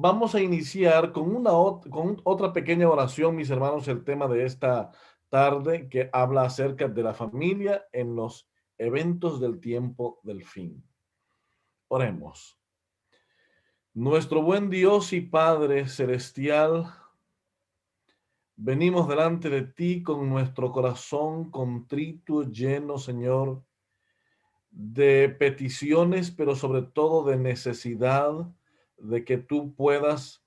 vamos a iniciar con otra pequeña oración, mis hermanos, el tema de esta tarde que habla acerca de la familia en los eventos del tiempo del fin. Oremos. Nuestro buen Dios y Padre celestial, venimos delante de ti con nuestro corazón contrito, lleno, Señor, de peticiones, pero sobre todo de necesidad de que tú puedas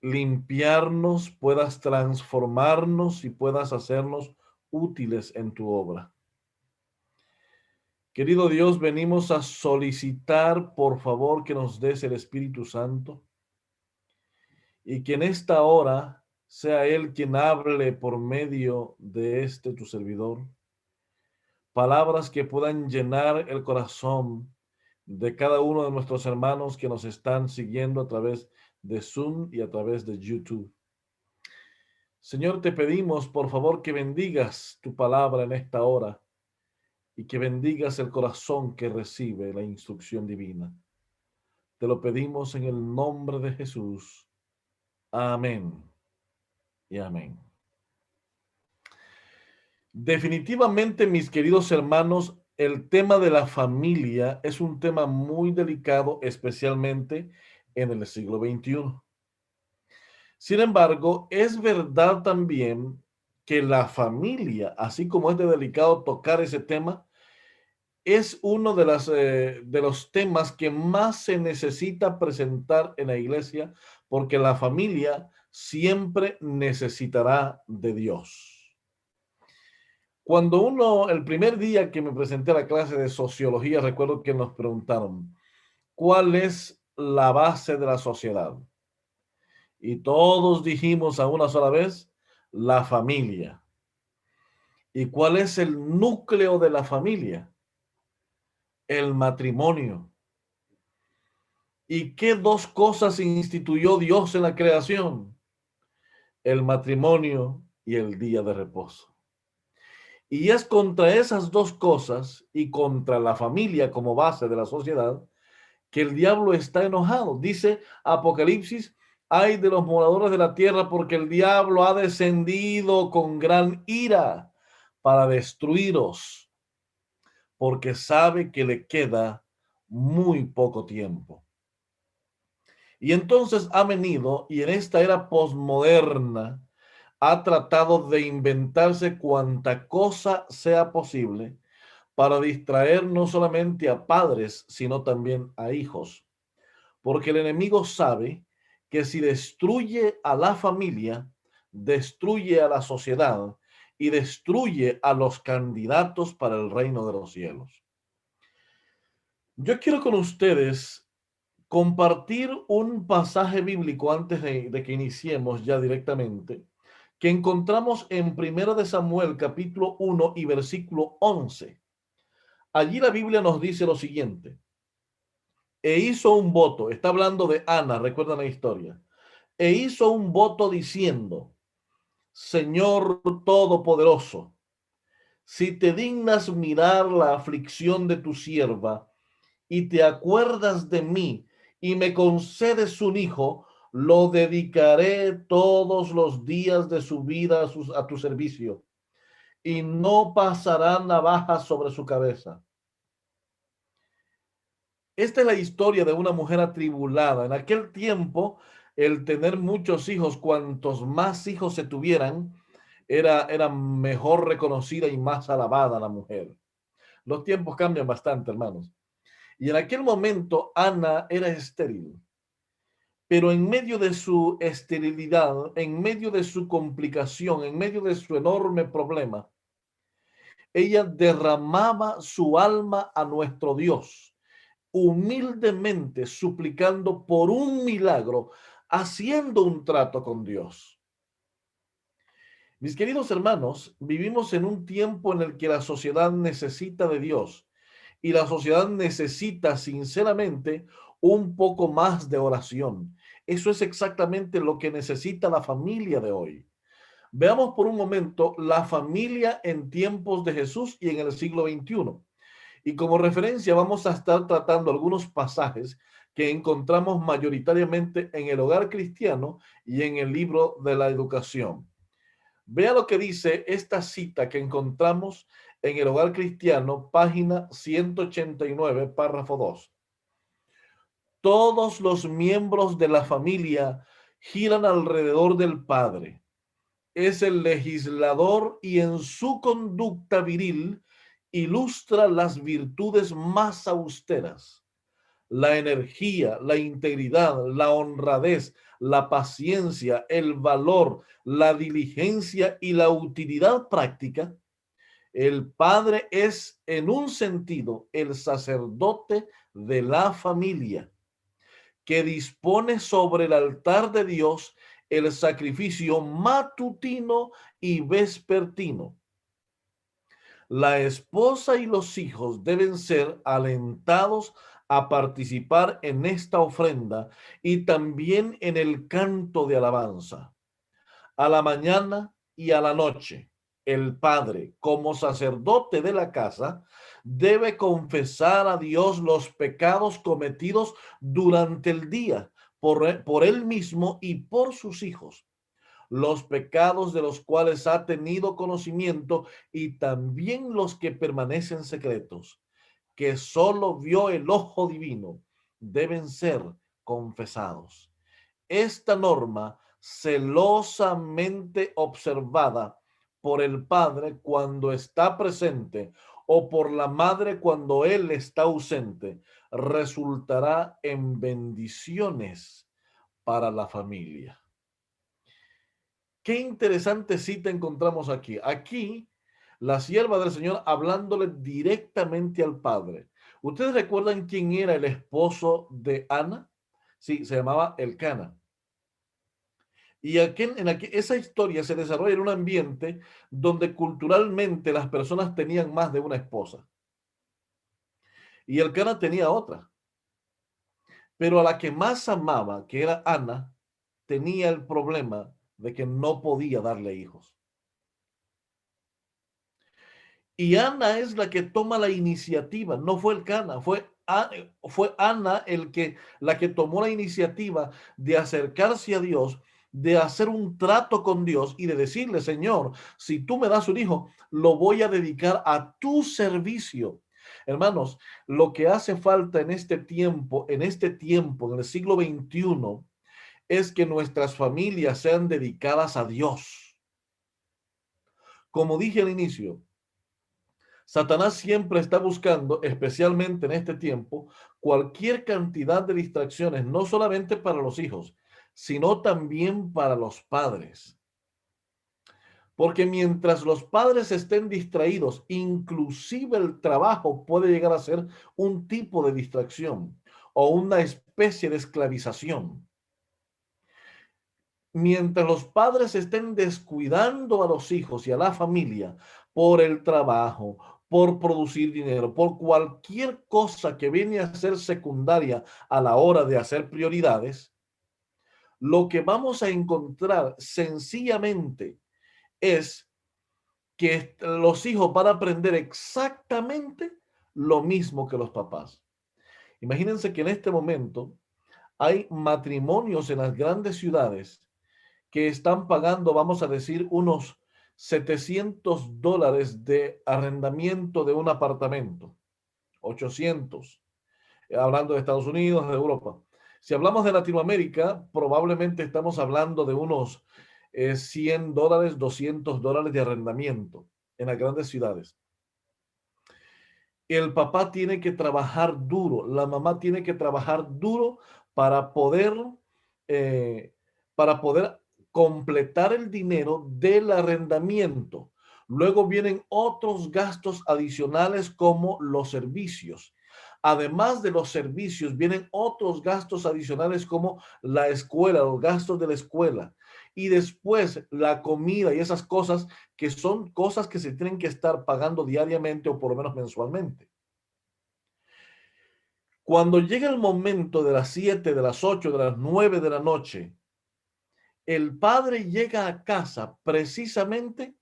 limpiarnos, puedas transformarnos y puedas hacernos útiles en tu obra. Querido Dios, venimos a solicitar, por favor, que nos des el Espíritu Santo y que en esta hora sea Él quien hable por medio de este tu servidor. Palabras que puedan llenar el corazón de cada uno de nuestros hermanos que nos están siguiendo a través de Zoom y a través de YouTube. Señor, te pedimos, por favor, que bendigas tu palabra en esta hora y que bendigas el corazón que recibe la instrucción divina. Te lo pedimos en el nombre de Jesús. Amén y amén. Definitivamente, mis queridos hermanos, el tema de la familia es un tema muy delicado, especialmente en el siglo XXI. Sin embargo, es verdad también que la familia, así como es de delicado tocar ese tema, es uno de los temas que más se necesita presentar en la iglesia, porque la familia siempre necesitará de Dios. El primer día que me presenté a la clase de sociología, recuerdo que nos preguntaron, ¿cuál es la base de la sociedad? Y todos dijimos a una sola vez, la familia. ¿Y cuál es el núcleo de la familia? El matrimonio. ¿Y qué dos cosas instituyó Dios en la creación? El matrimonio y el día de reposo. Y es contra esas dos cosas y contra la familia como base de la sociedad que el diablo está enojado. Dice Apocalipsis, ay de los moradores de la tierra porque el diablo ha descendido con gran ira para destruiros, porque sabe que le queda muy poco tiempo. Y entonces ha venido y en esta era posmoderna ha tratado de inventarse cuanta cosa sea posible para distraer no solamente a padres, sino también a hijos. Porque el enemigo sabe que si destruye a la familia, destruye a la sociedad y destruye a los candidatos para el reino de los cielos. Yo quiero con ustedes compartir un pasaje bíblico antes de que iniciemos ya directamente, que encontramos en 1 Samuel capítulo 1 y versículo 11. Allí la Biblia nos dice lo siguiente: e hizo un voto, está hablando de Ana, recuerdan la historia, e hizo un voto diciendo, Señor Todopoderoso, si te dignas mirar la aflicción de tu sierva y te acuerdas de mí y me concedes un hijo, lo dedicaré todos los días de su vida a tu servicio y no pasará navaja sobre su cabeza. Esta es la historia de una mujer atribulada. En aquel tiempo, el tener muchos hijos, cuantos más hijos se tuvieran, era mejor reconocida y más alabada la mujer. Los tiempos cambian bastante, hermanos. Y en aquel momento, Ana era estéril. Pero en medio de su esterilidad, en medio de su complicación, en medio de su enorme problema, ella derramaba su alma a nuestro Dios, humildemente suplicando por un milagro, haciendo un trato con Dios. Mis queridos hermanos, vivimos en un tiempo en el que la sociedad necesita de Dios y la sociedad necesita sinceramente un poco más de oración. Eso es exactamente lo que necesita la familia de hoy. Veamos por un momento la familia en tiempos de Jesús y en el siglo XXI. Y como referencia vamos a estar tratando algunos pasajes que encontramos mayoritariamente en el hogar cristiano y en el libro de la educación. Vea lo que dice esta cita que encontramos en el hogar cristiano, página 189, párrafo 2. Todos los miembros de la familia giran alrededor del padre. Es el legislador y en su conducta viril ilustra las virtudes más austeras: la energía, la integridad, la honradez, la paciencia, el valor, la diligencia y la utilidad práctica. El padre es, en un sentido, el sacerdote de la familia, que dispone sobre el altar de Dios el sacrificio matutino y vespertino. La esposa y los hijos deben ser alentados a participar en esta ofrenda y también en el canto de alabanza. A la mañana y a la noche, el padre, como sacerdote de la casa, debe confesar a Dios los pecados cometidos durante el día por él mismo y por sus hijos, los pecados de los cuales ha tenido conocimiento y también los que permanecen secretos, que solo vio el ojo divino, deben ser confesados. Esta norma, celosamente observada por el padre cuando está presente o por la madre cuando él está ausente, resultará en bendiciones para la familia. Qué interesante cita encontramos aquí. Aquí, la sierva del Señor hablándole directamente al padre. ¿Ustedes recuerdan quién era el esposo de Ana? Sí, se llamaba Elcana. Y esa historia se desarrolla en un ambiente donde culturalmente las personas tenían más de una esposa. Y Elcana tenía otra. Pero a la que más amaba, que era Ana, tenía el problema de que no podía darle hijos. Y Ana es la que toma la iniciativa, no fue Elcana, fue Ana la que tomó la iniciativa de acercarse a Dios, de hacer un trato con Dios y de decirle: Señor, si tú me das un hijo, lo voy a dedicar a tu servicio. Hermanos, lo que hace falta en el siglo XXI, es que nuestras familias sean dedicadas a Dios. Como dije al inicio, Satanás siempre está buscando, especialmente en este tiempo, cualquier cantidad de distracciones, no solamente para los hijos, sino también para los padres. Porque mientras los padres estén distraídos, inclusive el trabajo puede llegar a ser un tipo de distracción o una especie de esclavización. Mientras los padres estén descuidando a los hijos y a la familia por el trabajo, por producir dinero, por cualquier cosa que viene a ser secundaria a la hora de hacer prioridades, lo que vamos a encontrar sencillamente es que los hijos van a aprender exactamente lo mismo que los papás. Imagínense que en este momento hay matrimonios en las grandes ciudades que están pagando, vamos a decir, unos $700 de arrendamiento de un apartamento, 800, hablando de Estados Unidos, de Europa. Si hablamos de Latinoamérica, probablemente estamos hablando de unos $100, $200 de arrendamiento en las grandes ciudades. El papá tiene que trabajar duro, la mamá tiene que trabajar duro para poder, eh, para poder completar el dinero del arrendamiento. Luego vienen otros gastos adicionales como los servicios. Además de los servicios, vienen otros gastos adicionales como la escuela, los gastos de la escuela. Y después la comida y esas cosas que son cosas que se tienen que estar pagando diariamente o por lo menos mensualmente. Cuando llega el momento de las 7, de las 8, de las 9 de la noche, el padre llega a casa precisamente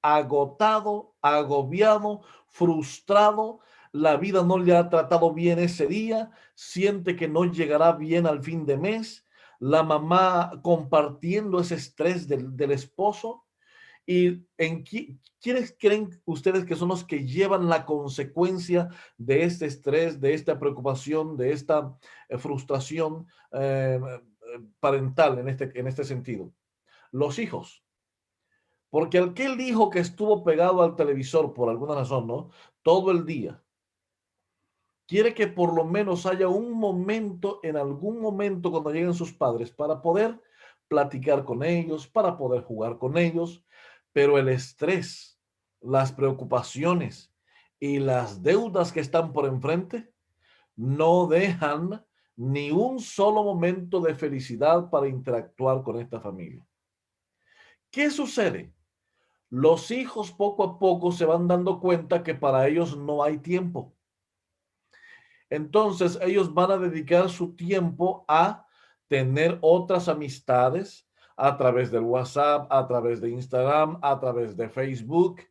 agotado, agobiado, frustrado. la vida no le ha tratado bien ese día, siente que no llegará bien al fin de mes, la mamá compartiendo ese estrés del esposo. ¿Y quiénes creen ustedes que son los que llevan la consecuencia de este estrés, de esta preocupación, de esta frustración parental en este sentido? Los hijos. Porque aquel hijo que estuvo pegado al televisor por alguna razón, ¿no? Todo el día, quiere que por lo menos haya un momento, en algún momento cuando lleguen sus padres, para poder platicar con ellos, para poder jugar con ellos, pero el estrés, las preocupaciones y las deudas que están por enfrente no dejan ni un solo momento de felicidad para interactuar con esta familia. ¿Qué sucede? Los hijos poco a poco se van dando cuenta que para ellos no hay tiempo. Entonces ellos van a dedicar su tiempo a tener otras amistades a través del WhatsApp, a través de Instagram, a través de Facebook,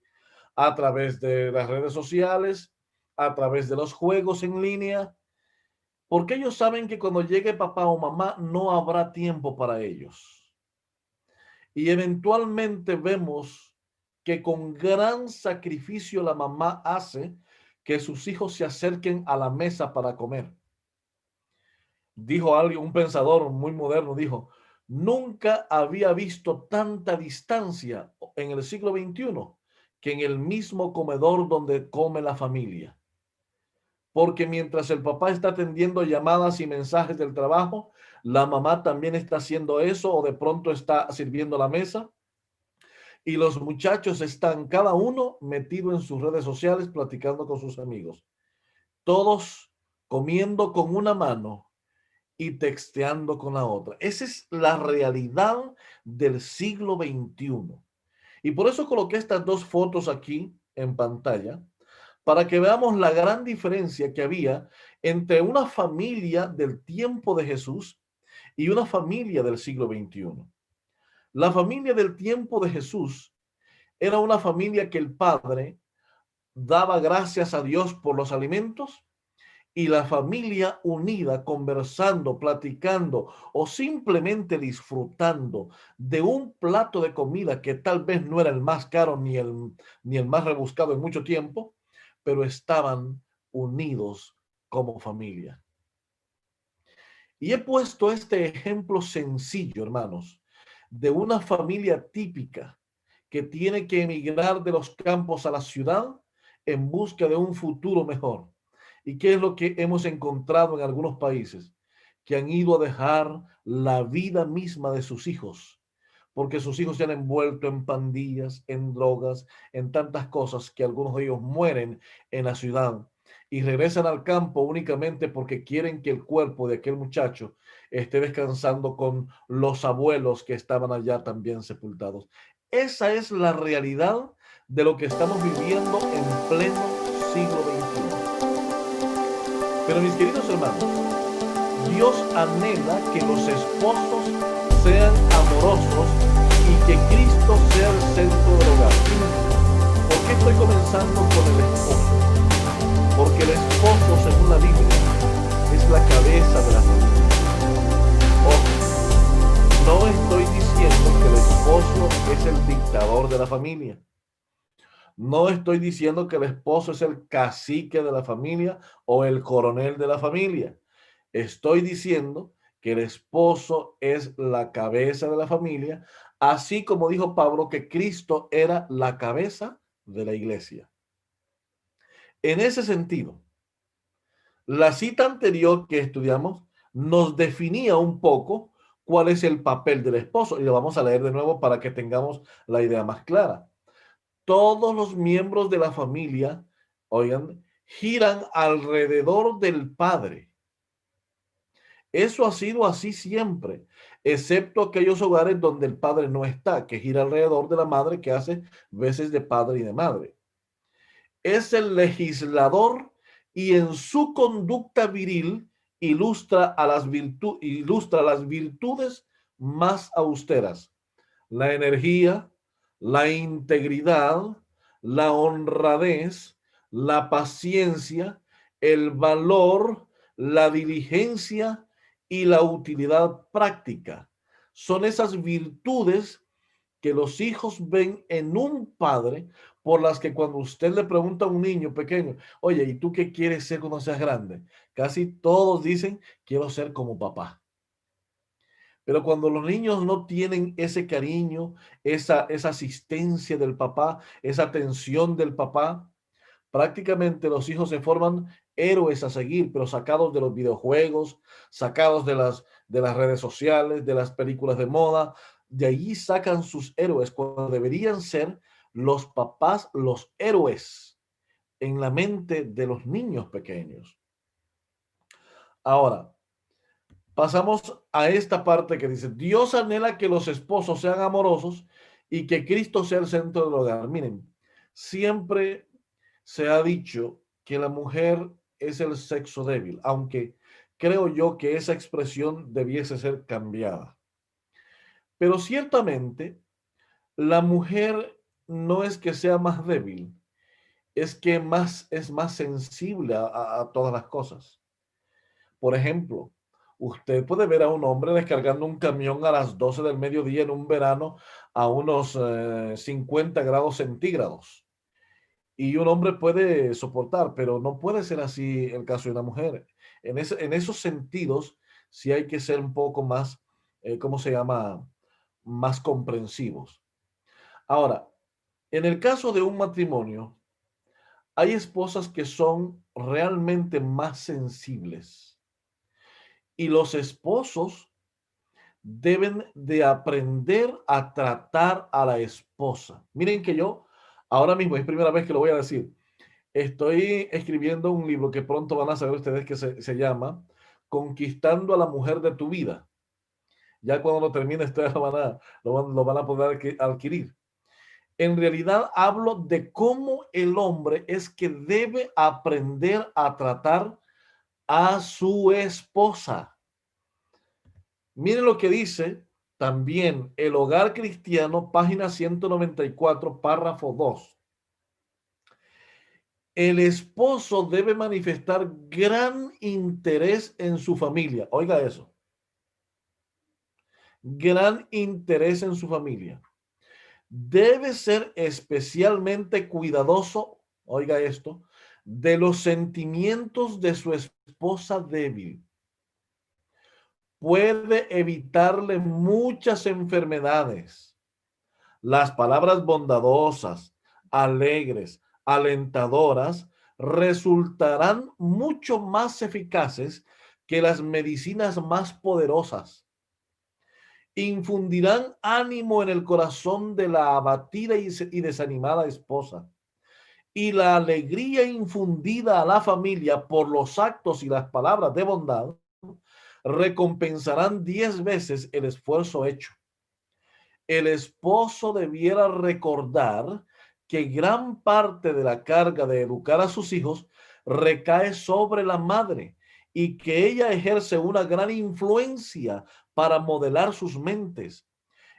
a través de las redes sociales, a través de los juegos en línea, porque ellos saben que cuando llegue papá o mamá no habrá tiempo para ellos. Y eventualmente vemos que con gran sacrificio la mamá hace que sus hijos se acerquen a la mesa para comer. Dijo alguien, un pensador muy moderno, dijo, nunca había visto tanta distancia en el siglo XXI que en el mismo comedor donde come la familia. Porque mientras el papá está atendiendo llamadas y mensajes del trabajo, la mamá también está haciendo eso o de pronto está sirviendo la mesa. Y los muchachos están cada uno metido en sus redes sociales platicando con sus amigos. Todos comiendo con una mano y texteando con la otra. Esa es la realidad del siglo XXI. Y por eso coloqué estas dos fotos aquí en pantalla, para que veamos la gran diferencia que había entre una familia del tiempo de Jesús y una familia del siglo XXI. La familia del tiempo de Jesús era una familia que el padre daba gracias a Dios por los alimentos y la familia unida, conversando, platicando o simplemente disfrutando de un plato de comida que tal vez no era el más caro ni el más rebuscado en mucho tiempo, pero estaban unidos como familia. Y he puesto este ejemplo sencillo, hermanos, de una familia típica que tiene que emigrar de los campos a la ciudad en busca de un futuro mejor. ¿Y qué es lo que hemos encontrado en algunos países? Que han ido a dejar la vida misma de sus hijos, porque sus hijos se han envuelto en pandillas, en drogas, en tantas cosas que algunos de ellos mueren en la ciudad y regresan al campo únicamente porque quieren que el cuerpo de aquel muchacho esté descansando con los abuelos que estaban allá también sepultados. Esa es la realidad de lo que estamos viviendo en pleno siglo XXI. Pero mis queridos hermanos, Dios anhela que los esposos sean amorosos y que Cristo sea el centro del hogar. ¿Por qué estoy comenzando con el esposo? Porque el esposo, según la Biblia, es la cabeza de la familia. Ojo, no estoy diciendo que el esposo es el dictador de la familia. No estoy diciendo que el esposo es el cacique de la familia o el coronel de la familia. Estoy diciendo que el esposo es la cabeza de la familia, así como dijo Pablo que Cristo era la cabeza de la iglesia. En ese sentido, la cita anterior que estudiamos nos definía un poco cuál es el papel del esposo y lo vamos a leer de nuevo para que tengamos la idea más clara. Todos los miembros de la familia, oigan, giran alrededor del padre. Eso ha sido así siempre, excepto aquellos hogares donde el padre no está, que gira alrededor de la madre, que hace veces de padre y de madre. Es el legislador y en su conducta viril ilustra las virtudes más austeras: la energía, la integridad, la honradez, la paciencia, el valor, la diligencia y la utilidad práctica. Son esas virtudes que los hijos ven en un padre, por las que cuando usted le pregunta a un niño pequeño, oye, ¿y tú qué quieres ser cuando seas grande? Casi todos dicen, quiero ser como papá. Pero cuando los niños no tienen ese cariño, esa asistencia del papá, esa atención del papá, prácticamente los hijos se forman héroes a seguir, pero sacados de los videojuegos, sacados de las redes sociales, de las películas de moda. De allí sacan sus héroes cuando deberían ser los papás, los héroes en la mente de los niños pequeños. Ahora, pasamos a esta parte que dice, Dios anhela que los esposos sean amorosos y que Cristo sea el centro del hogar. Miren, siempre se ha dicho que la mujer es el sexo débil, aunque creo yo que esa expresión debiese ser cambiada. Pero ciertamente la mujer no es que sea más débil, es que es más sensible a todas las cosas. Por ejemplo, usted puede ver a un hombre descargando un camión a las 12 del mediodía en un verano a unos 50 grados centígrados. Y un hombre puede soportar, pero no puede ser así el caso de una mujer. En esos sentidos, sí hay que ser un poco más, ¿cómo se llama? Más comprensivos. Ahora, en el caso de un matrimonio, hay esposas que son realmente más sensibles y los esposos deben de aprender a tratar a la esposa. Miren que yo, ahora mismo es primera vez que lo voy a decir, estoy escribiendo un libro que pronto van a saber ustedes que se llama Conquistando a la mujer de tu vida. Ya cuando lo termine, ustedes lo van a poder adquirir. En realidad hablo de cómo el hombre es que debe aprender a tratar a su esposa. Miren lo que dice también El Hogar Cristiano, página 194, párrafo 2. El esposo debe manifestar gran interés en su familia. Oiga eso. Gran interés en su familia. Debe ser especialmente cuidadoso, oiga esto, de los sentimientos de su esposa débil. Puede evitarle muchas enfermedades. Las palabras bondadosas, alegres, alentadoras resultarán mucho más eficaces que las medicinas más poderosas. Infundirán ánimo en el corazón de la abatida y desanimada esposa. Y la alegría infundida a la familia por los actos y las palabras de bondad recompensarán 10 veces el esfuerzo hecho. El esposo debiera recordar que gran parte de la carga de educar a sus hijos recae sobre la madre y que ella ejerce una gran influencia para modelar sus mentes.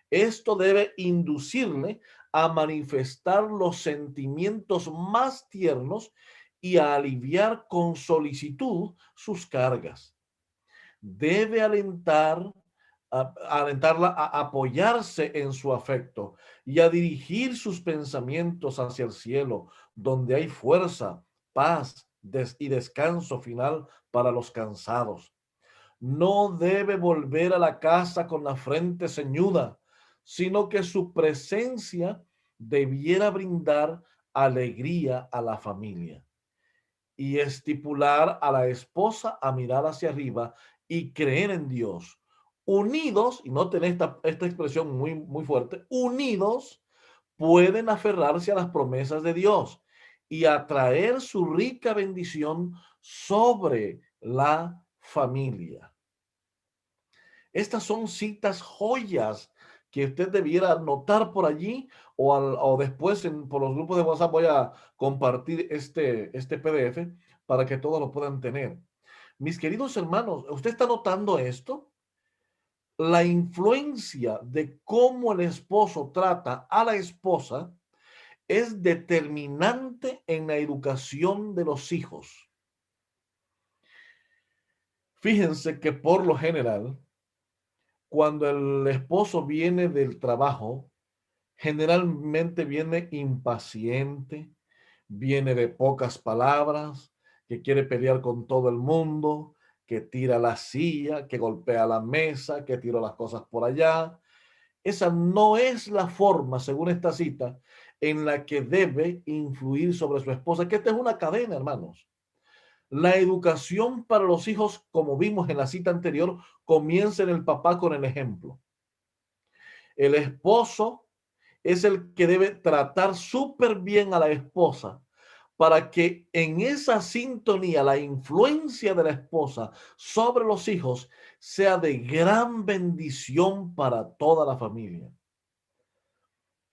Esto debe inducirle a manifestar los sentimientos más tiernos y a aliviar con solicitud sus cargas. Debe alentarla a apoyarse en su afecto y a dirigir sus pensamientos hacia el cielo, donde hay fuerza, paz y descanso final para los cansados. No debe volver a la casa con la frente ceñuda, sino que su presencia debiera brindar alegría a la familia y estipular a la esposa a mirar hacia arriba y creer en Dios. Unidos, y noten esta expresión muy fuerte, unidos pueden aferrarse a las promesas de Dios y atraer su rica bendición sobre la familia. Estas son citas joyas que usted debiera anotar por allí o después por los grupos de WhatsApp voy a compartir este PDF para que todos lo puedan tener. Mis queridos hermanos, ¿usted está notando esto? La influencia de cómo el esposo trata a la esposa es determinante en la educación de los hijos. Fíjense que por lo general, cuando el esposo viene del trabajo, generalmente viene impaciente, viene de pocas palabras, que quiere pelear con todo el mundo, que tira la silla, que golpea la mesa, que tira las cosas por allá. Esa no es la forma, según esta cita, en la que debe influir sobre su esposa, que esta es una cadena, hermanos. La educación para los hijos, como vimos en la cita anterior, comienza en el papá con el ejemplo. El esposo es el que debe tratar súper bien a la esposa para que en esa sintonía la influencia de la esposa sobre los hijos sea de gran bendición para toda la familia.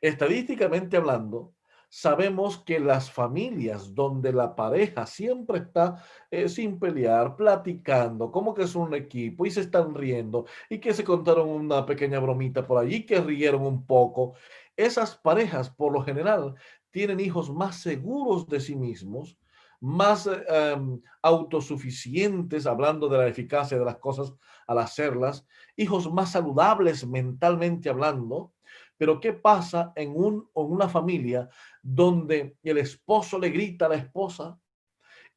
Estadísticamente hablando, sabemos que las familias donde la pareja siempre está sin pelear, platicando, como que es un equipo y se están riendo y que se contaron una pequeña bromita por allí, que rieron un poco, esas parejas por lo general tienen hijos más seguros de sí mismos, más autosuficientes, hablando de la eficacia de las cosas al hacerlas, hijos más saludables mentalmente hablando. Pero ¿qué pasa en una familia donde el esposo le grita a la esposa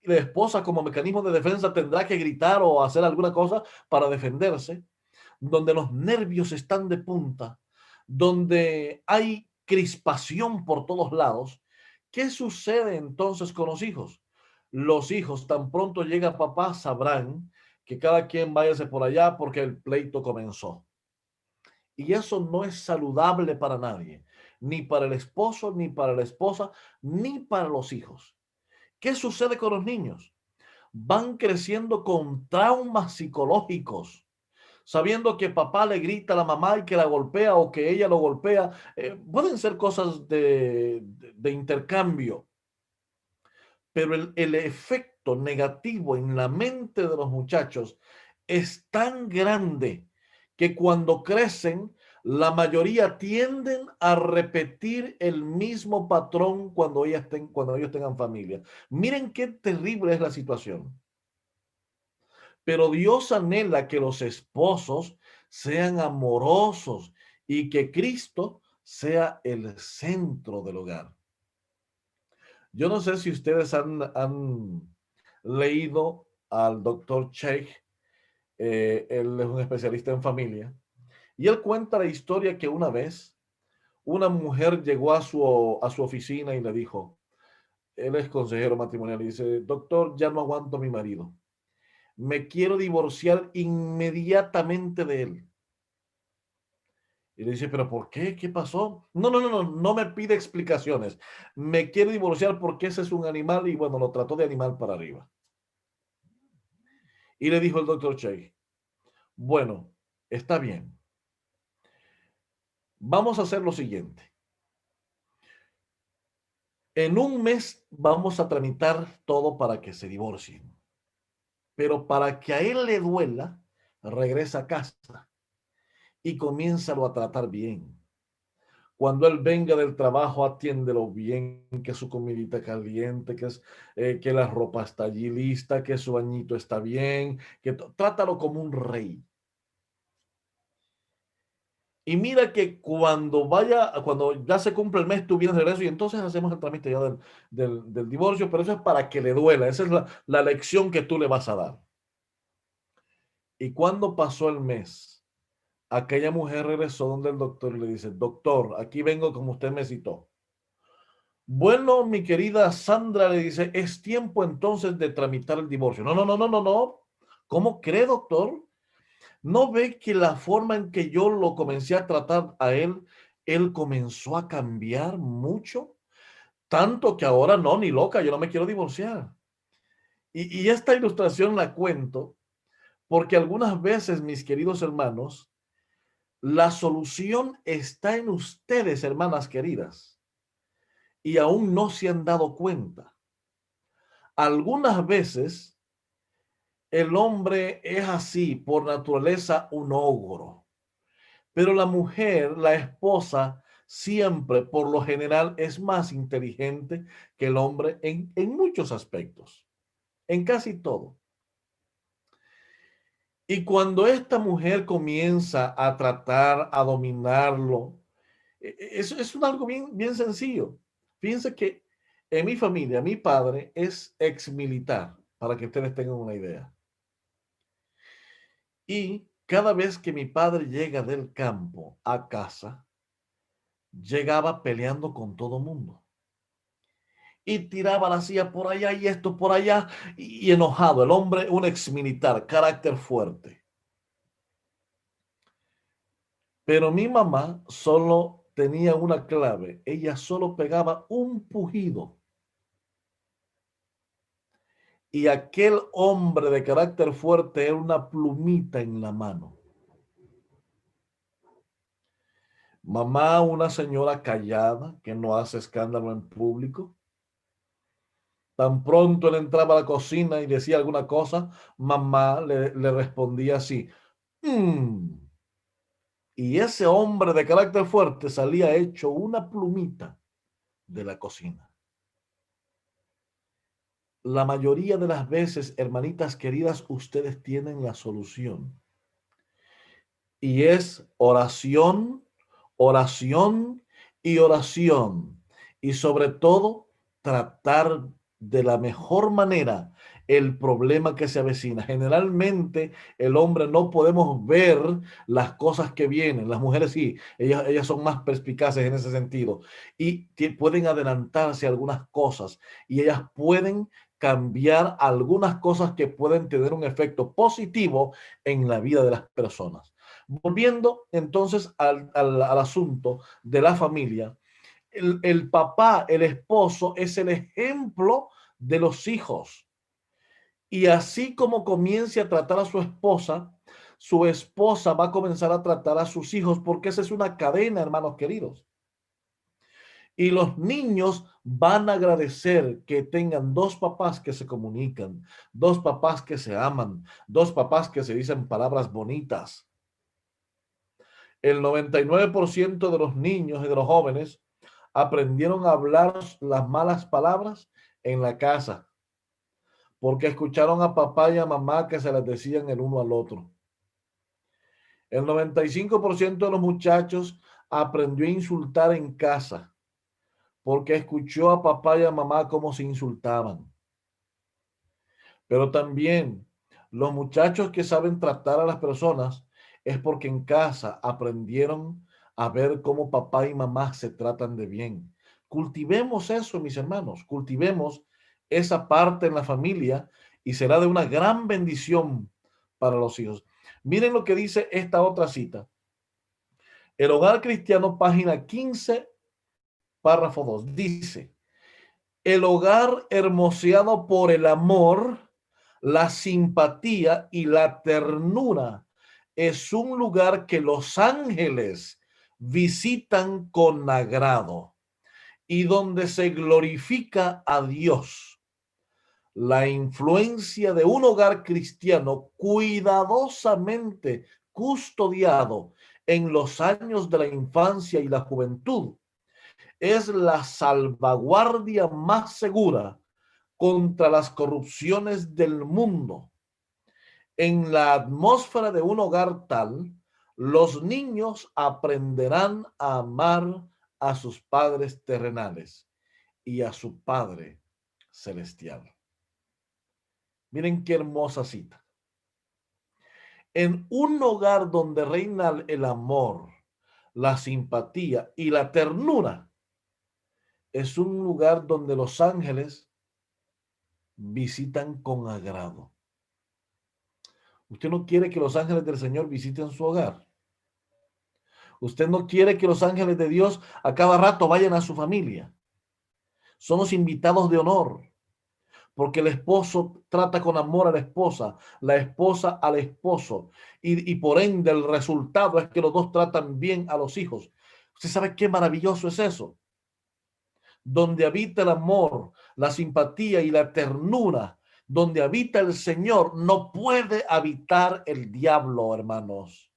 y la esposa como mecanismo de defensa tendrá que gritar o hacer alguna cosa para defenderse? Donde los nervios están de punta, donde hay crispación por todos lados. ¿Qué sucede entonces con los hijos? Los hijos, tan pronto llega papá, sabrán que cada quien váyase por allá porque el pleito comenzó. Y eso no es saludable para nadie, ni para el esposo, ni para la esposa, ni para los hijos. ¿Qué sucede con los niños? Van creciendo con traumas psicológicos, sabiendo que papá le grita a la mamá y que la golpea o que ella lo golpea. Pueden ser cosas de intercambio, pero el efecto negativo en la mente de los muchachos es tan grande que cuando crecen, la mayoría tienden a repetir el mismo patrón cuando ellos tengan familia. Miren qué terrible es la situación. Pero Dios anhela que los esposos sean amorosos y que Cristo sea el centro del hogar. Yo no sé si ustedes han leído al doctor Sheikh, él es un especialista en familia, y él cuenta la historia que una vez una mujer llegó a su oficina y le dijo, él es consejero matrimonial, y dice, doctor, ya no aguanto a mi marido, me quiero divorciar inmediatamente de él. Y le dice, pero ¿por qué? ¿Qué pasó? No me pide explicaciones. Me quiero divorciar porque ese es un animal y bueno, lo trató de animal para arriba. Y le dijo el doctor Che, bueno, está bien. Vamos a hacer lo siguiente. En un mes vamos a tramitar todo para que se divorcien. Pero para que a él le duela, regresa a casa y comiénzalo a tratar bien. Cuando él venga del trabajo, atiéndelo bien, que su comidita caliente, que la ropa está allí lista, que su bañito está bien, trátalo como un rey. Y mira que cuando ya se cumple el mes, tú vienes de regreso y entonces hacemos el trámite ya del divorcio, pero eso es para que le duela, esa es la lección que tú le vas a dar. Y cuando pasó el mes, aquella mujer regresó donde el doctor y le dice, doctor, aquí vengo como usted me citó. Bueno, mi querida Sandra, le dice, es tiempo entonces de tramitar el divorcio. No. ¿Cómo cree, doctor? ¿No ve que la forma en que yo lo comencé a tratar a él comenzó a cambiar mucho? Tanto que ahora no, ni loca, yo no me quiero divorciar. Y esta ilustración la cuento porque algunas veces, mis queridos hermanos, la solución está en ustedes, hermanas queridas, y aún no se han dado cuenta. Algunas veces el hombre es así, por naturaleza, un ogro. Pero la mujer, la esposa, siempre, por lo general, es más inteligente que el hombre en muchos aspectos, en casi todo. Y cuando esta mujer comienza a tratar, a dominarlo, es algo bien, bien sencillo. Fíjense que en mi familia, mi padre es ex militar, para que ustedes tengan una idea. Y cada vez que mi padre llega del campo a casa, llegaba peleando con todo mundo. Y tiraba la silla por allá y esto por allá, y enojado. El hombre, un ex militar, carácter fuerte. Pero mi mamá solo tenía una clave. Ella solo pegaba un pujido. Y aquel hombre de carácter fuerte era una plumita en la mano. Mamá, una señora callada que no hace escándalo en público. Tan pronto él entraba a la cocina y decía alguna cosa, mamá le respondía así. "Mm". Y ese hombre de carácter fuerte salía hecho una plumita de la cocina. La mayoría de las veces, hermanitas queridas, ustedes tienen la solución. Y es oración, oración y oración. Y sobre todo, tratar de la mejor manera el problema que se avecina. Generalmente el hombre no podemos ver las cosas que vienen. Las mujeres sí, ellas son más perspicaces en ese sentido y pueden adelantarse a algunas cosas y ellas pueden cambiar algunas cosas que pueden tener un efecto positivo en la vida de las personas. Volviendo entonces al asunto de la familia, el papá, el esposo, es el ejemplo de los hijos. Y así como comience a tratar a su esposa va a comenzar a tratar a sus hijos, porque esa es una cadena, hermanos queridos. Y los niños van a agradecer que tengan dos papás que se comunican, dos papás que se aman, dos papás que se dicen palabras bonitas. El 99% de los niños y de los jóvenes aprendieron a hablar las malas palabras en la casa, porque escucharon a papá y a mamá que se las decían el uno al otro. El 95% de los muchachos aprendió a insultar en casa, porque escuchó a papá y a mamá cómo se insultaban. Pero también los muchachos que saben tratar a las personas es porque en casa aprendieron a ver cómo papá y mamá se tratan de bien. Cultivemos eso, mis hermanos, cultivemos esa parte en la familia y será de una gran bendición para los hijos. Miren lo que dice esta otra cita. El Hogar Cristiano, página 15, párrafo 2, dice: el hogar hermoseado por el amor, la simpatía y la ternura es un lugar que los ángeles visitan con agrado y donde se glorifica a Dios. La influencia de un hogar cristiano cuidadosamente custodiado en los años de la infancia y la juventud es la salvaguardia más segura contra las corrupciones del mundo. En la atmósfera de un hogar tal, los niños aprenderán a amar a sus padres terrenales y a su Padre celestial. Miren qué hermosa cita. En un hogar donde reina el amor, la simpatía y la ternura, es un lugar donde los ángeles visitan con agrado. Usted no quiere que los ángeles del Señor visiten su hogar. Usted no quiere que los ángeles de Dios a cada rato vayan a su familia. Son los invitados de honor, porque el esposo trata con amor a la esposa al esposo, y por ende el resultado es que los dos tratan bien a los hijos. ¿Usted sabe qué maravilloso es eso? Donde habita el amor, la simpatía y la ternura, donde habita el Señor, no puede habitar el diablo, hermanos.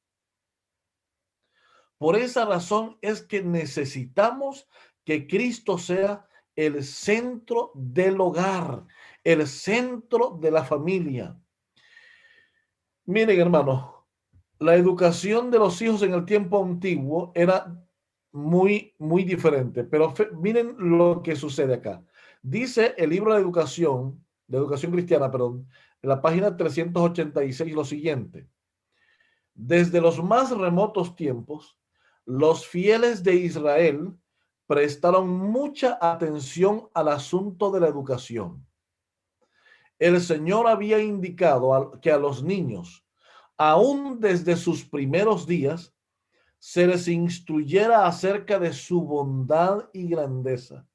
Por esa razón es que necesitamos que Cristo sea el centro del hogar, el centro de la familia. Miren, hermanos, la educación de los hijos en el tiempo antiguo era muy diferente, pero miren lo que sucede acá. Dice el libro de educación cristiana, perdón, en la página 386 lo siguiente. Desde los más remotos tiempos, los fieles de Israel prestaron mucha atención al asunto de la educación. El Señor había indicado que a los niños, aún desde sus primeros días, se les instruyera acerca de su bondad y grandeza,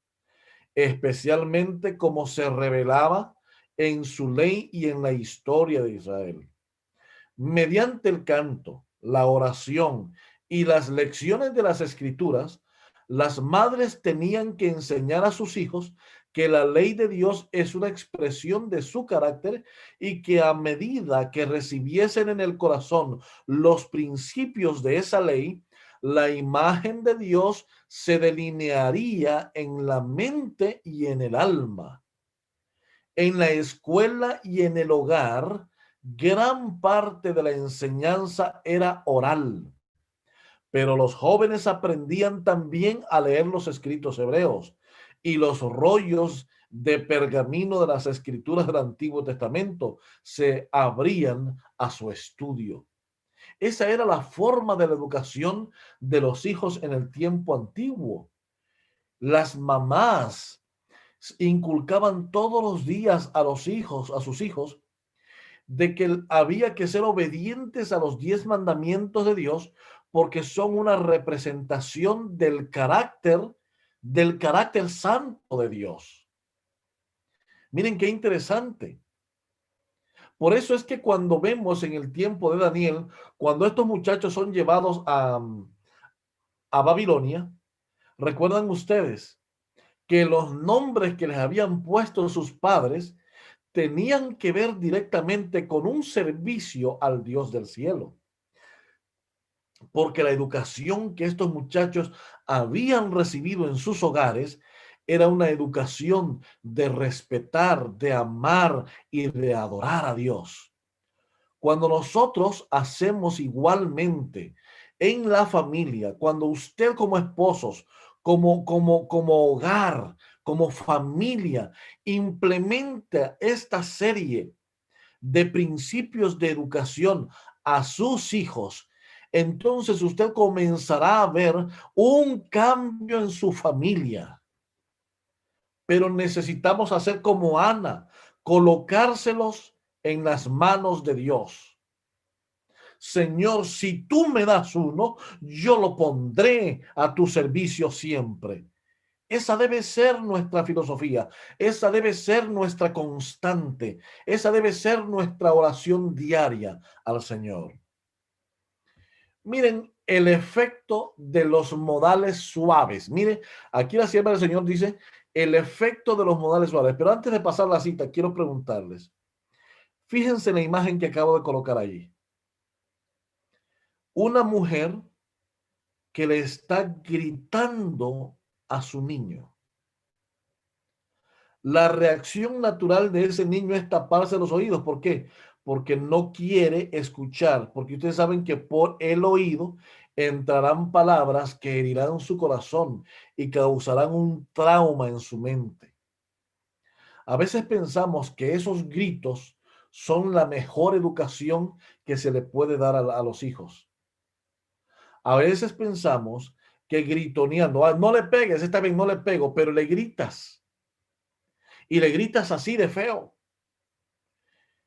especialmente como se revelaba en su ley y en la historia de Israel. Mediante el canto, la oración y las lecciones de las escrituras, las madres tenían que enseñar a sus hijos que la ley de Dios es una expresión de su carácter y que a medida que recibiesen en el corazón los principios de esa ley, la imagen de Dios se delinearía en la mente y en el alma. En la escuela y en el hogar, gran parte de la enseñanza era oral, pero los jóvenes aprendían también a leer los escritos hebreos y los rollos de pergamino de las escrituras del Antiguo Testamento se abrían a su estudio. Esa era la forma de la educación de los hijos en el tiempo antiguo. Las mamás inculcaban todos los días a los hijos, a sus hijos, de que había que ser obedientes a los 10 mandamientos de Dios porque son una representación del carácter santo de Dios. Miren qué interesante. Por eso es que cuando vemos en el tiempo de Daniel, cuando estos muchachos son llevados a Babilonia, recuerdan ustedes que los nombres que les habían puesto sus padres tenían que ver directamente con un servicio al Dios del cielo. Porque la educación que estos muchachos habían recibido en sus hogares era una educación de respetar, de amar y de adorar a Dios. Cuando nosotros hacemos igualmente en la familia, cuando usted como esposos, como hogar, como familia, implementa esta serie de principios de educación a sus hijos, entonces usted comenzará a ver un cambio en su familia. Pero necesitamos hacer como Ana, colocárselos en las manos de Dios. Señor, si tú me das uno, yo lo pondré a tu servicio siempre. Esa debe ser nuestra filosofía, esa debe ser nuestra constante, esa debe ser nuestra oración diaria al Señor. Miren el efecto de los modales suaves. Miren, aquí la sierva del Señor dice el efecto de los modales suaves. Pero antes de pasar la cita, quiero preguntarles, fíjense en la imagen que acabo de colocar allí. Una mujer que le está gritando a su niño. La reacción natural de ese niño es taparse los oídos. ¿Por qué? Porque no quiere escuchar, porque ustedes saben que por el oído entrarán palabras que herirán su corazón y causarán un trauma en su mente. A veces pensamos que esos gritos son la mejor educación que se le puede dar a los hijos. A veces pensamos que gritoneando, no le pegues, esta vez no le pego, pero le gritas. Y le gritas así de feo.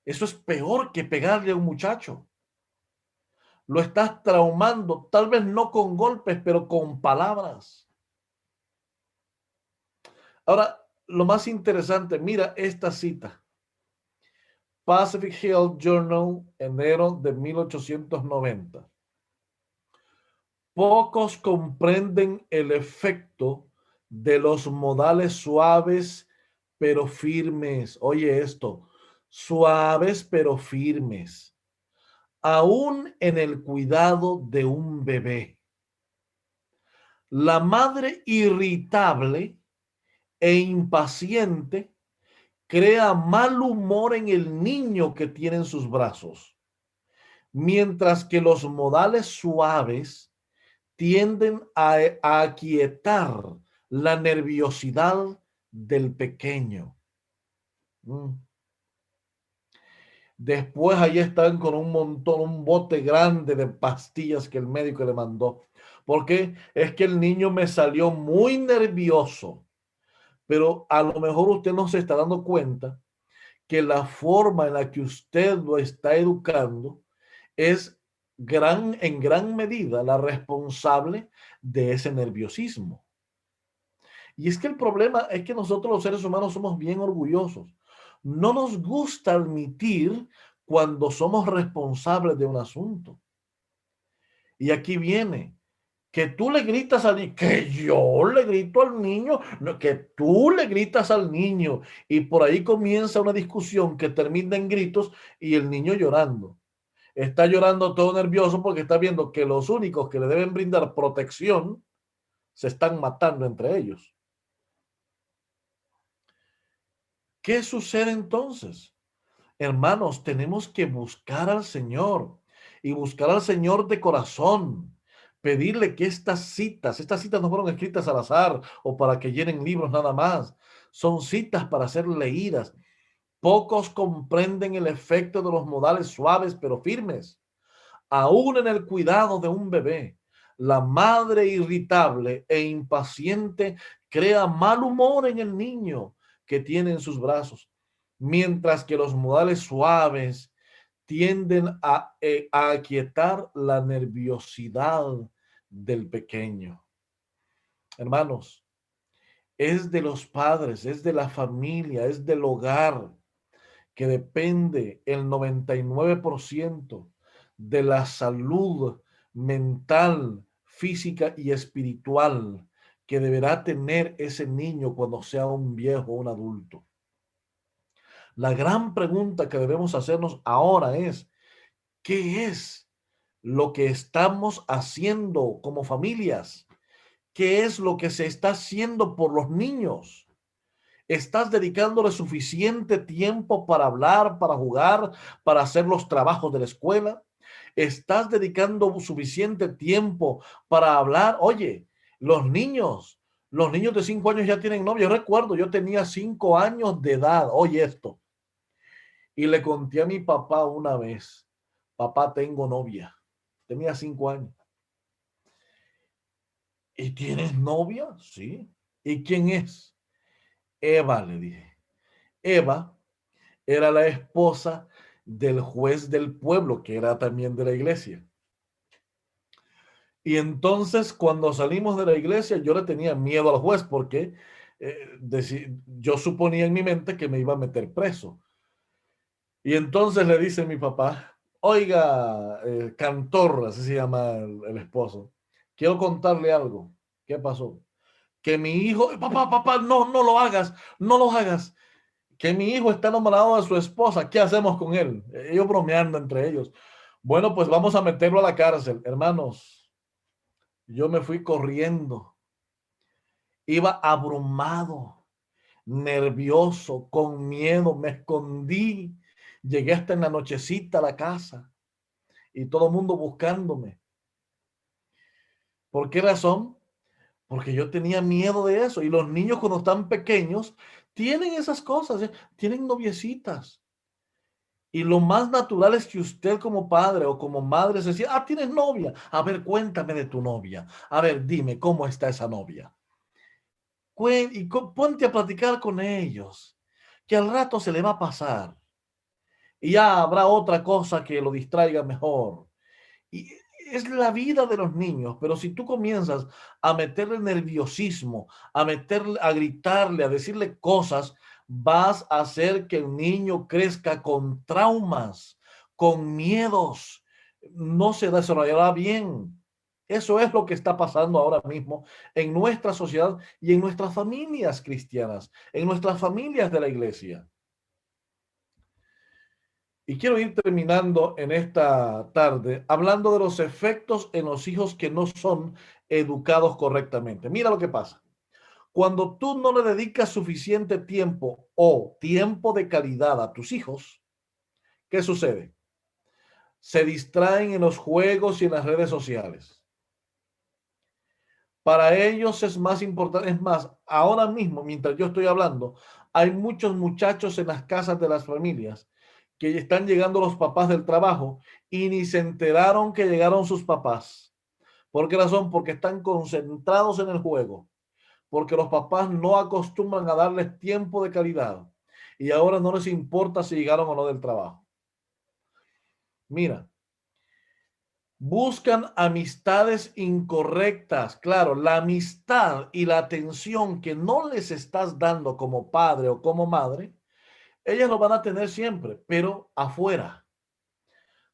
Eso es peor que pegarle a un muchacho. Lo estás traumando, tal vez no con golpes, pero con palabras. Ahora, lo más interesante, mira esta cita. Pacific Hill Journal, enero de 1890. Pocos comprenden el efecto de los modales suaves pero firmes. Oye esto, suaves pero firmes, aún en el cuidado de un bebé. La madre irritable e impaciente crea mal humor en el niño que tiene en sus brazos, mientras que los modales suaves tienden a aquietar la nerviosidad del pequeño. Mm. Después ahí están con un montón, un bote grande de pastillas que el médico le mandó. Porque es que el niño me salió muy nervioso, pero a lo mejor usted no se está dando cuenta que la forma en la que usted lo está educando es en gran medida la responsable de ese nerviosismo. Y es que el problema es que nosotros los seres humanos somos bien orgullosos. No nos gusta admitir cuando somos responsables de un asunto. Y aquí viene, que tú le gritas al niño, que yo le grito al niño, no, que tú le gritas al niño. Y por ahí comienza una discusión que termina en gritos y el niño llorando. Está llorando todo nervioso porque está viendo que los únicos que le deben brindar protección se están matando entre ellos. ¿Qué sucede entonces? Hermanos, tenemos que buscar al Señor y buscar al Señor de corazón. Pedirle que estas citas no fueron escritas al azar o para que llenen libros nada más. Son citas para ser leídas. Pocos comprenden el efecto de los modales suaves pero firmes. Aún en el cuidado de un bebé, la madre irritable e impaciente crea mal humor en el niño que tiene en sus brazos, mientras que los modales suaves tienden a aquietar la nerviosidad del pequeño. Hermanos, es de los padres, es de la familia, es del hogar que depende el 99% de la salud mental, física y espiritual que deberá tener ese niño cuando sea un viejo o un adulto. La gran pregunta que debemos hacernos ahora es, ¿qué es lo que estamos haciendo como familias? ¿Qué es lo que se está haciendo por los niños? ¿Estás dedicándole suficiente tiempo para hablar, para jugar, para hacer los trabajos de la escuela? ¿Estás dedicando suficiente tiempo para hablar? Oye, los niños de 5 años ya tienen novia. Yo recuerdo, yo tenía 5 años de edad. Oye esto. Y le conté a mi papá una vez, papá, tengo novia. Tenía 5 años. ¿Y tienes novia? Sí. ¿Y quién es? Eva, le dije. Eva era la esposa del juez del pueblo, que era también de la iglesia. Y entonces, cuando salimos de la iglesia, yo le tenía miedo al juez porque yo suponía en mi mente que me iba a meter preso. Y entonces le dice mi papá, oiga, Cantor, así se llama el esposo, quiero contarle algo. ¿Qué pasó? Que mi hijo, papá, no, no lo hagas, no lo hagas. Que mi hijo está enamorado de su esposa, ¿qué hacemos con él? Ellos bromeando entre ellos. Bueno, pues vamos a meterlo a la cárcel. Hermanos, yo me fui corriendo, iba abrumado, nervioso, con miedo, me escondí, llegué hasta en la nochecita a la casa y todo el mundo buscándome. ¿Por qué razón? Porque yo tenía miedo de eso y los niños cuando están pequeños tienen esas cosas, tienen noviecitas. Y lo más natural es que usted como padre o como madre se decía, tienes novia. A ver, cuéntame de tu novia. A ver, dime, ¿cómo está esa novia? Ponte a platicar con ellos, que al rato se le va a pasar. Y ya habrá otra cosa que lo distraiga mejor. Y es la vida de los niños, pero si tú comienzas a meterle nerviosismo, a gritarle, a decirle cosas, vas a hacer que el niño crezca con traumas, con miedos, no se desarrollará bien. Eso es lo que está pasando ahora mismo en nuestra sociedad y en nuestras familias cristianas, en nuestras familias de la iglesia. Y quiero ir terminando en esta tarde hablando de los efectos en los hijos que no son educados correctamente. Mira lo que pasa. Cuando tú no le dedicas suficiente tiempo o tiempo de calidad a tus hijos, ¿qué sucede? Se distraen en los juegos y en las redes sociales. Para ellos es más importante, es más, ahora mismo, mientras yo estoy hablando, hay muchos muchachos en las casas de las familias que están llegando los papás del trabajo y ni se enteraron que llegaron sus papás. ¿Por qué razón? Porque están concentrados en el juego, porque los papás no acostumbran a darles tiempo de calidad y ahora no les importa si llegaron o no del trabajo. Mira, buscan amistades incorrectas. Claro, la amistad y la atención que no les estás dando como padre o como madre, ellas lo van a tener siempre, pero afuera,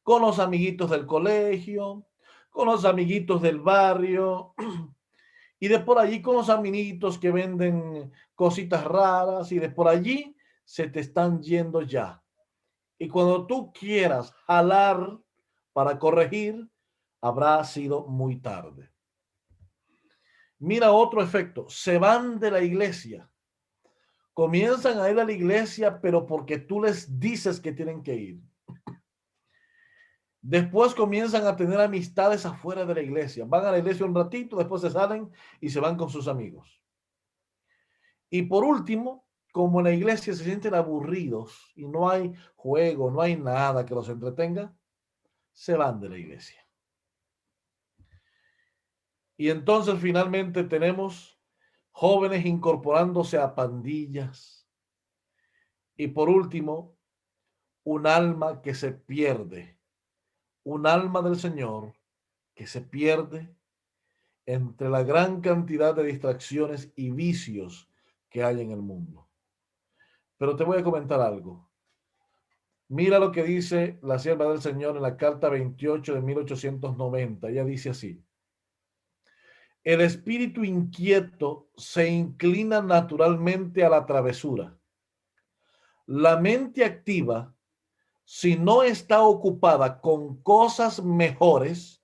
con los amiguitos del colegio, con los amiguitos del barrio y de por allí con los amiguitos que venden cositas raras y de por allí se te están yendo ya. Y cuando tú quieras jalar para corregir, habrá sido muy tarde. Mira otro efecto, se van de la iglesia, comienzan a ir a la iglesia, pero porque tú les dices que tienen que ir. Después comienzan a tener amistades afuera de la iglesia, van a la iglesia un ratito, después se salen y se van con sus amigos. Y por último, como en la iglesia se sienten aburridos y no hay juego, no hay nada que los entretenga, se van de la iglesia. Y entonces finalmente tenemos jóvenes incorporándose a pandillas. Y por último, un alma que se pierde, un alma del Señor que se pierde entre la gran cantidad de distracciones y vicios que hay en el mundo. Pero te voy a comentar algo. Mira lo que dice la sierva del Señor en la carta 28 de 1890. Ella dice así: el espíritu inquieto se inclina naturalmente a la travesura. La mente activa, si no está ocupada con cosas mejores,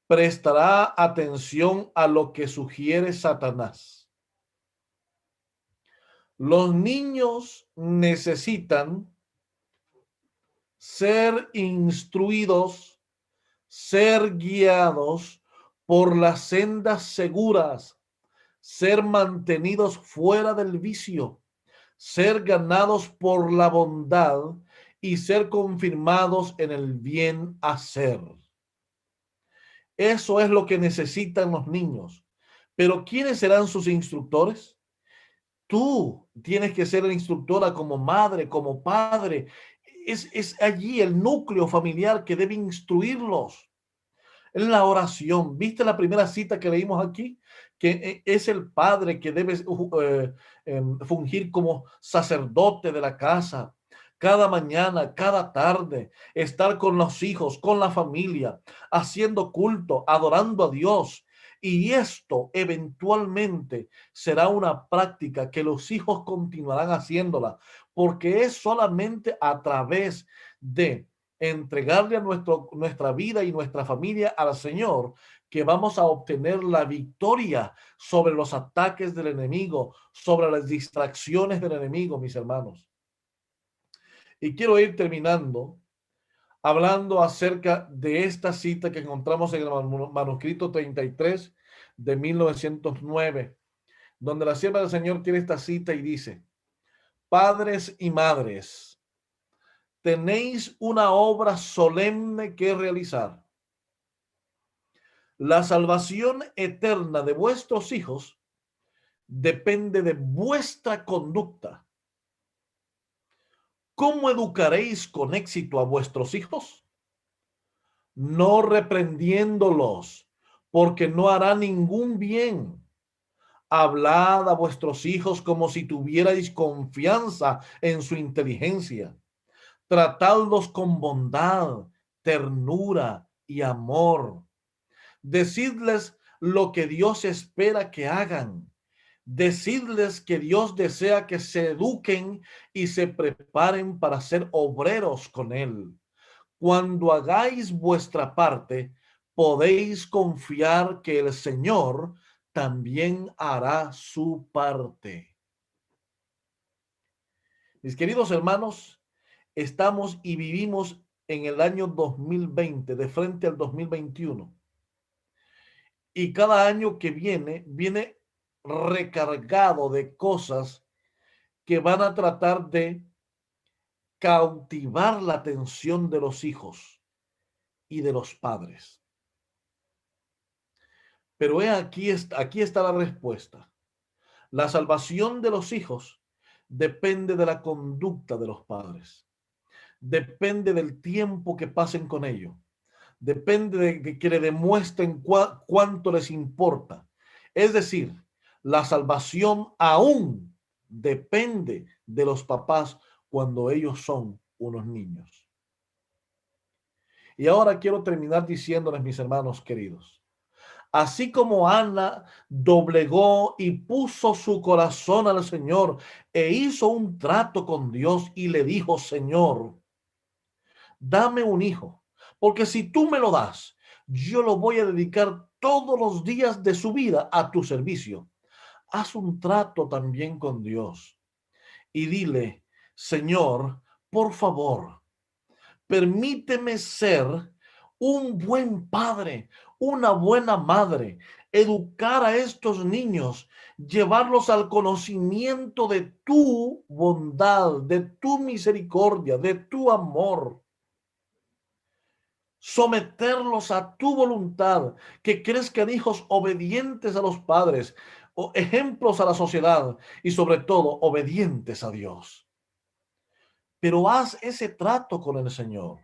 prestará atención a lo que sugiere Satanás. Los niños necesitan ser instruidos, ser guiados por las sendas seguras, ser mantenidos fuera del vicio, ser ganados por la bondad y ser confirmados en el bien hacer. Eso es lo que necesitan los niños. Pero ¿quiénes serán sus instructores? Tú tienes que ser la instructora como madre, como padre. Es allí el núcleo familiar que debe instruirlos. En la oración, ¿viste la primera cita que leímos aquí? Que es el padre que debe fungir como sacerdote de la casa. Cada mañana, cada tarde, estar con los hijos, con la familia, haciendo culto, adorando a Dios. Y esto eventualmente será una práctica que los hijos continuarán haciéndola, porque es solamente a través de entregarle a nuestra vida y nuestra familia al Señor, que vamos a obtener la victoria sobre los ataques del enemigo, sobre las distracciones del enemigo, mis hermanos. Y quiero ir terminando hablando acerca de esta cita que encontramos en el manuscrito 33 de 1909, donde la sierva del Señor tiene esta cita y dice: padres y madres, tenéis una obra solemne que realizar. La salvación eterna de vuestros hijos depende de vuestra conducta. ¿Cómo educaréis con éxito a vuestros hijos? No reprendiéndolos, porque no hará ningún bien. Hablad a vuestros hijos como si tuvierais confianza en su inteligencia. Tratadlos con bondad, ternura y amor. Decidles lo que Dios espera que hagan. Decidles que Dios desea que se eduquen y se preparen para ser obreros con Él. Cuando hagáis vuestra parte, podéis confiar que el Señor también hará su parte. Mis queridos hermanos, estamos y vivimos en el año 2020, de frente al 2021. Y cada año que viene recargado de cosas que van a tratar de cautivar la atención de los hijos y de los padres. Pero aquí está la respuesta. La salvación de los hijos depende de la conducta de los padres. Depende del tiempo que pasen con ellos. Depende de que le demuestren cuánto les importa. Es decir, la salvación aún depende de los papás cuando ellos son unos niños. Y ahora quiero terminar diciéndoles, mis hermanos queridos, así como Ana doblegó y puso su corazón al Señor e hizo un trato con Dios y le dijo: Señor, dame un hijo, porque si tú me lo das, yo lo voy a dedicar todos los días de su vida a tu servicio. Haz un trato también con Dios y dile: Señor, por favor, permíteme ser un buen padre, una buena madre, educar a estos niños, llevarlos al conocimiento de tu bondad, de tu misericordia, de tu amor. Someterlos a tu voluntad, que crezcan hijos obedientes a los padres, o ejemplos a la sociedad y sobre todo obedientes a Dios. Pero haz ese trato con el Señor.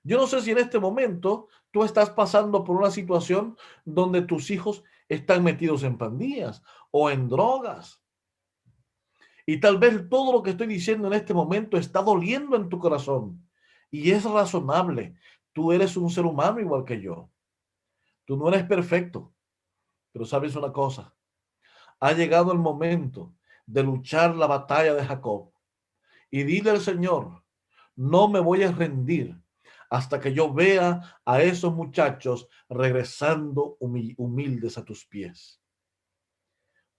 Yo no sé si en este momento tú estás pasando por una situación donde tus hijos están metidos en pandillas o en drogas. Y tal vez todo lo que estoy diciendo en este momento está doliendo en tu corazón. Y es razonable. Tú eres un ser humano igual que yo. Tú no eres perfecto. Pero sabes una cosa. Ha llegado el momento de luchar la batalla de Jacob. Y dile al Señor: no me voy a rendir hasta que yo vea a esos muchachos regresando humildes a tus pies.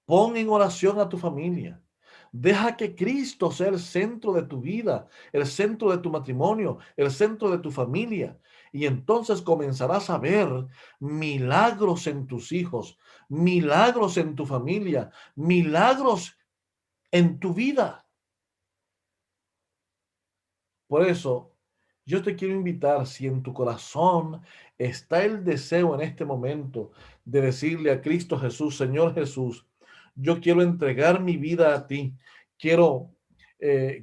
Pon en oración a tu familia. Deja que Cristo sea el centro de tu vida, el centro de tu matrimonio, el centro de tu familia. Y entonces comenzarás a ver milagros en tus hijos, milagros en tu familia, milagros en tu vida. Por eso, yo te quiero invitar, si en tu corazón está el deseo en este momento de decirle a Cristo Jesús: Señor Jesús, yo quiero entregar mi vida a ti. Quiero,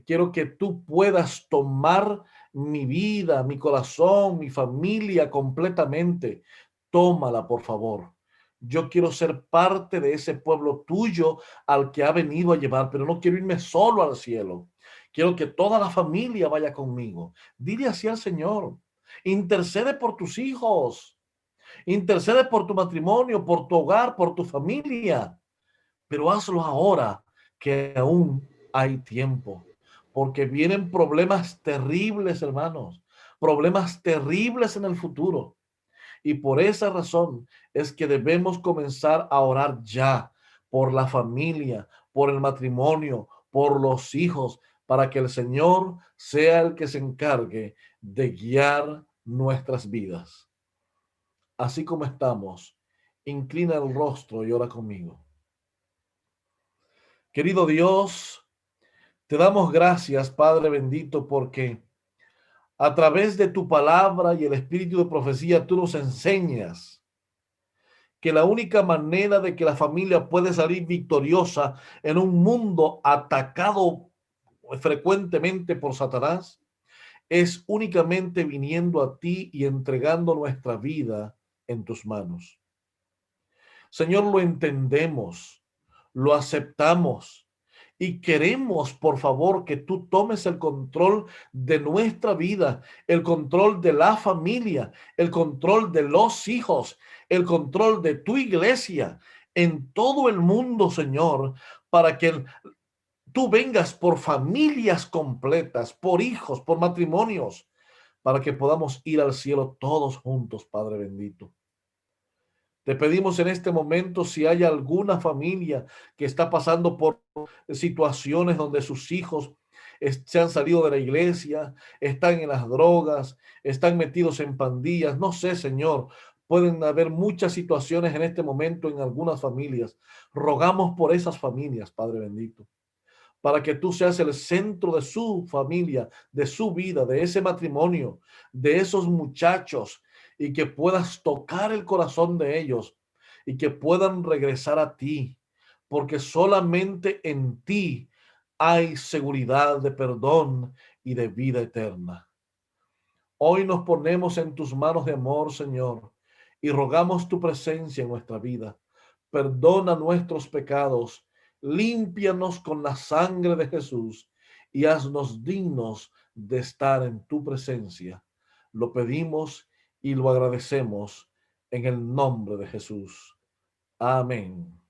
quiero que tú puedas tomar mi vida, mi corazón, mi familia completamente. Tómala, por favor. Yo quiero ser parte de ese pueblo tuyo al que ha venido a llevar, pero no quiero irme solo al cielo. Quiero que toda la familia vaya conmigo. Dile así al Señor. Intercede por tus hijos. Intercede por tu matrimonio, por tu hogar, por tu familia. Pero hazlo ahora, que aún hay tiempo. Porque vienen problemas terribles, hermanos. Problemas terribles en el futuro. Y por esa razón es que debemos comenzar a orar ya por la familia, por el matrimonio, por los hijos, para que el Señor sea el que se encargue de guiar nuestras vidas. Así como estamos, inclina el rostro y ora conmigo. Querido Dios, te damos gracias, Padre bendito, porque a través de tu palabra y el espíritu de profecía tú nos enseñas que la única manera de que la familia puede salir victoriosa en un mundo atacado frecuentemente por Satanás es únicamente viniendo a ti y entregando nuestra vida en tus manos. Señor, lo entendemos, lo aceptamos y queremos, por favor, que tú tomes el control de nuestra vida, el control de la familia, el control de los hijos, el control de tu iglesia, en todo el mundo, Señor, para que tú vengas por familias completas, por hijos, por matrimonios, para que podamos ir al cielo todos juntos, Padre bendito. Te pedimos en este momento si hay alguna familia que está pasando por situaciones donde sus hijos se han salido de la iglesia, están en las drogas, están metidos en pandillas, no sé, Señor. Pueden haber muchas situaciones en este momento en algunas familias. Rogamos por esas familias, Padre bendito, para que tú seas el centro de su familia, de su vida, de ese matrimonio, de esos muchachos, y que puedas tocar el corazón de ellos y que puedan regresar a ti, porque solamente en ti hay seguridad de perdón y de vida eterna. Hoy nos ponemos en tus manos de amor, Señor, y rogamos tu presencia en nuestra vida. Perdona nuestros pecados, límpianos con la sangre de Jesús y haznos dignos de estar en tu presencia. Lo pedimos y lo agradecemos en el nombre de Jesús. Amén.